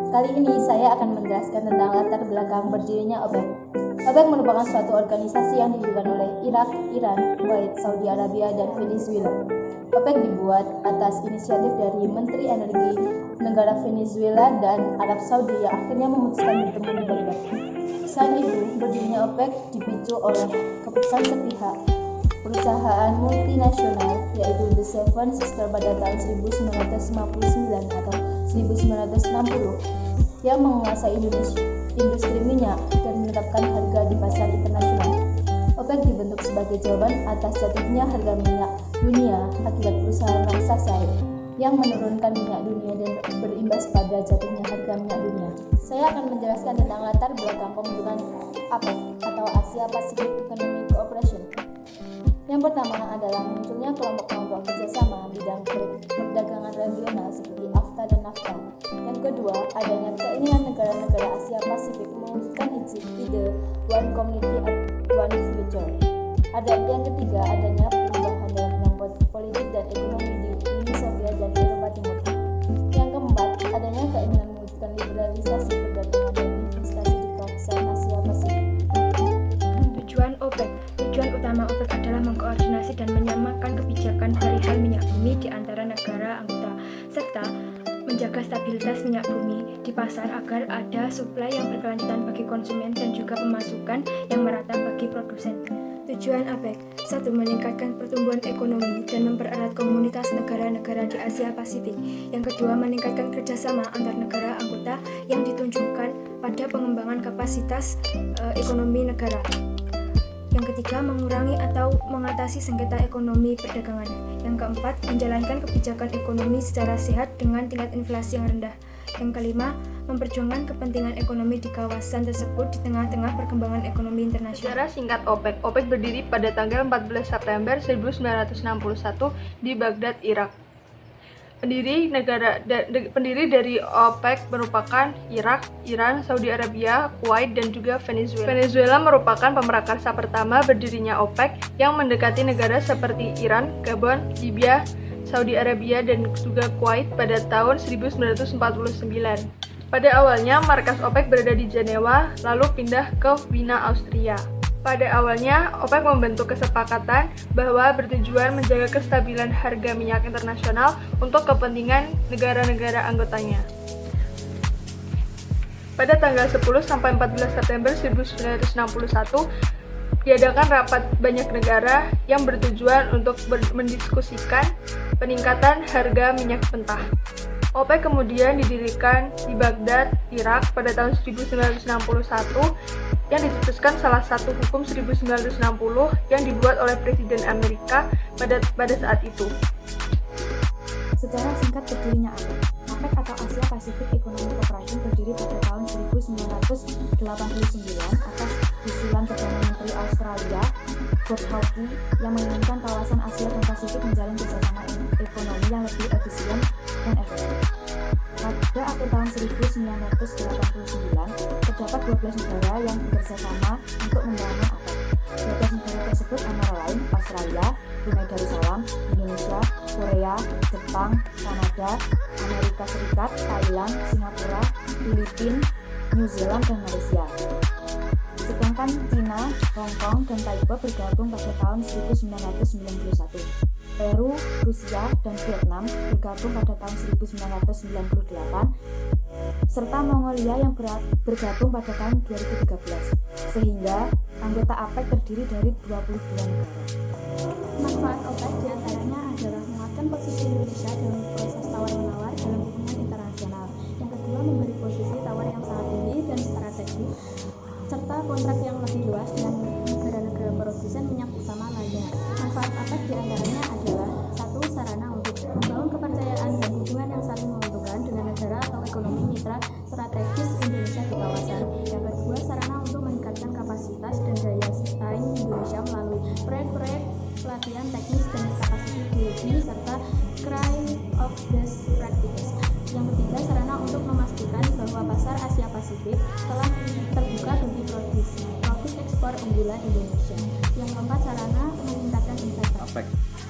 Kali ini saya akan menjelaskan tentang latar belakang berdirinya OPEC. OPEC merupakan suatu organisasi yang didirikan oleh Irak, Iran, Kuwait, Saudi Arabia, dan Venezuela. OPEC dibuat atas inisiatif dari Menteri Energi negara Venezuela dan Arab Saudi yang akhirnya memutuskan bertemu di Baghdad. Selain itu, berdirinya OPEC dipicu oleh keputusan sepihak perusahaan multinasional yaitu The Seven Sisters pada tahun 1959 atau 1960 yang menguasai industri minyak dan menetapkan harga di pasar internasional. OPEC dibentuk sebagai jawaban atas jatuhnya harga minyak dunia akibat perusahaan raksasa yang menurunkan minyak dunia dan berimbas pada jatuhnya harga minyak dunia. Saya akan menjelaskan tentang latar belakang pembentukan APEC atau Asia Pacific Economic Cooperation. Yang pertama adalah munculnya kelompok-kelompok kerjasama bidang perdagangan regional seperti AFTA dan NAFTA. Yang kedua, adanya keinginan negara-negara Asia Pasifik mewujudkan ide One Community One Future. Yang ketiga, adanya perubahan dalam bidang politik dan ekonomi di Uni Soviet dan Eropa Timur. Yang keempat, adanya keinginan mewujudkan liberalisasi perdagangan dan investasi di kawasan Asia Pasifik. Tujuan utama OPEC adalah mengkoordinasi dan menyamakan kebijakan perihal minyak bumi di antara negara anggota, serta menjaga stabilitas minyak bumi di pasar agar ada suplai yang berkelanjutan bagi konsumen dan juga pemasukan yang merata bagi produsen. Tujuan APEC 1. Meningkatkan pertumbuhan ekonomi dan mempererat komunitas negara-negara di Asia Pasifik. Yang kedua, meningkatkan kerjasama antar negara anggota yang ditunjukkan pada pengembangan kapasitas ekonomi negara. Yang ketiga, mengurangi atau mengatasi sengketa ekonomi perdagangan. Yang keempat, menjalankan kebijakan ekonomi secara sehat dengan tingkat inflasi yang rendah. Yang kelima, memperjuangkan kepentingan ekonomi di kawasan tersebut di tengah-tengah perkembangan ekonomi internasional. Sejarah singkat OPEC. OPEC berdiri pada tanggal 14 September 1961 di Baghdad, Irak. Pendiri dari OPEC merupakan Irak, Iran, Saudi Arabia, Kuwait, dan juga Venezuela. Venezuela merupakan pemrakarsa pertama berdirinya OPEC yang mendekati negara seperti Iran, Gabon, Libya, Saudi Arabia, dan juga Kuwait pada tahun 1949. Pada awalnya, markas OPEC berada di Jenewa, lalu pindah ke Wina, Austria. Pada awalnya, OPEC membentuk kesepakatan bahwa bertujuan menjaga kestabilan harga minyak internasional untuk kepentingan negara-negara anggotanya. Pada tanggal 10 sampai 14 September 1961, diadakan rapat banyak negara yang bertujuan untuk mendiskusikan peningkatan harga minyak mentah. OPEC kemudian didirikan di Baghdad, Irak pada tahun 1961 yang dicetuskan salah satu hukum 1960 yang dibuat oleh Presiden Amerika pada saat itu. Secara singkat berdirinya APEC. APEC atau Asia Pacific Economic Cooperation berdiri pada tahun 1989 atas usulan Perdana Menteri Australia, Bob Hawke, yang menginginkan kawasan Asia dan Pasifik menjalin kerjasama ekonomi yang lebih efisien dan efektif. Pada akhir tahun 1989, terdapat 12 negara yang bekerjasama untuk membangun APEC. 12 negara tersebut antara lain Australia, Brunei Darussalam, Indonesia, Korea, Jepang, Kanada, Amerika Serikat, Thailand, Singapura, Filipina, New Zealand, dan Malaysia. Sedangkan Cina, Hong Kong, dan Taiwan bergabung pada tahun 1991. Peru, Rusia, dan Vietnam bergabung pada tahun 1998, serta Mongolia yang bergabung pada tahun 2013, sehingga anggota APEC terdiri dari 22 negara. Manfaat OPEC diantaranya adalah menguatkan posisi Indonesia dalam proses tawar-menawar dalam hubungan internasional. Yang kedua, memberi posisi tawar yang sangat tinggi dan strategis, serta kontrak yang lebih luas dengan negara-negara produsen minyak utama lainnya. Manfaat APEC diantaranya adalah: 1. Sarana untuk membangun kepercayaan dan hubungan yang saling menguntungkan dengan negara atau ekonomi mitra strategis Indonesia di kawasan. Yang kedua, sarana untuk meningkatkan kapasitas dan daya saing Indonesia melalui proyek-proyek pelatihan teknis dan capacity building serta crime of best practices. Yang ketiga, sarana untuk memastikan bahwa pasar Asia Pasifik telah terbuka bagi produk ekspor ekspor unggulan Indonesia. Yang keempat, sarana meningkatkan investasi. APEC.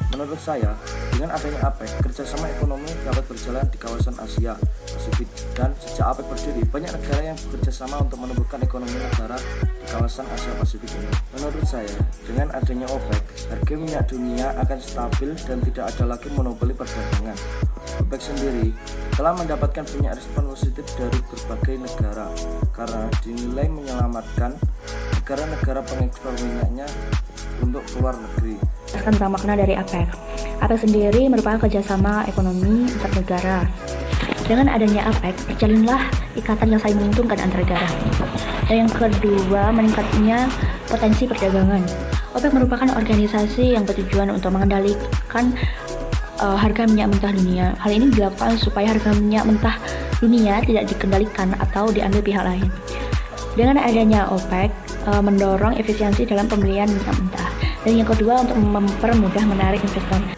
Menurut saya, dengan adanya APEC, kerjasama ekonomi dapat berjalan di kawasan Asia Pasifik, dan sejak APEC berdiri, banyak negara yang bekerja sama untuk menumbuhkan ekonomi negara di kawasan Asia Pasifik ini. Menurut saya, dengan adanya OPEC, harga minyak dunia akan stabil dan tidak ada lagi monopoli perdagangan. OPEC sendiri telah mendapatkan banyak respon positif dari berbagai negara karena dinilai menyelamatkan negara-negara pengekspor minyaknya untuk keluar negeri. Tentang makna dari APEC. APEC sendiri merupakan kerjasama ekonomi antar negara. Dengan adanya APEC, terjalinlah ikatan yang saling menguntungkan antar negara. Dan yang kedua, meningkatnya potensi perdagangan. OPEC merupakan organisasi yang bertujuan untuk mengendalikan harga minyak mentah dunia. Hal ini dilakukan supaya harga minyak mentah dunia tidak dikendalikan atau diambil pihak lain. Dengan adanya OPEC, mendorong efisiensi dalam pembelian minyak mentah. Dan yang kedua, untuk mempermudah menarik investor.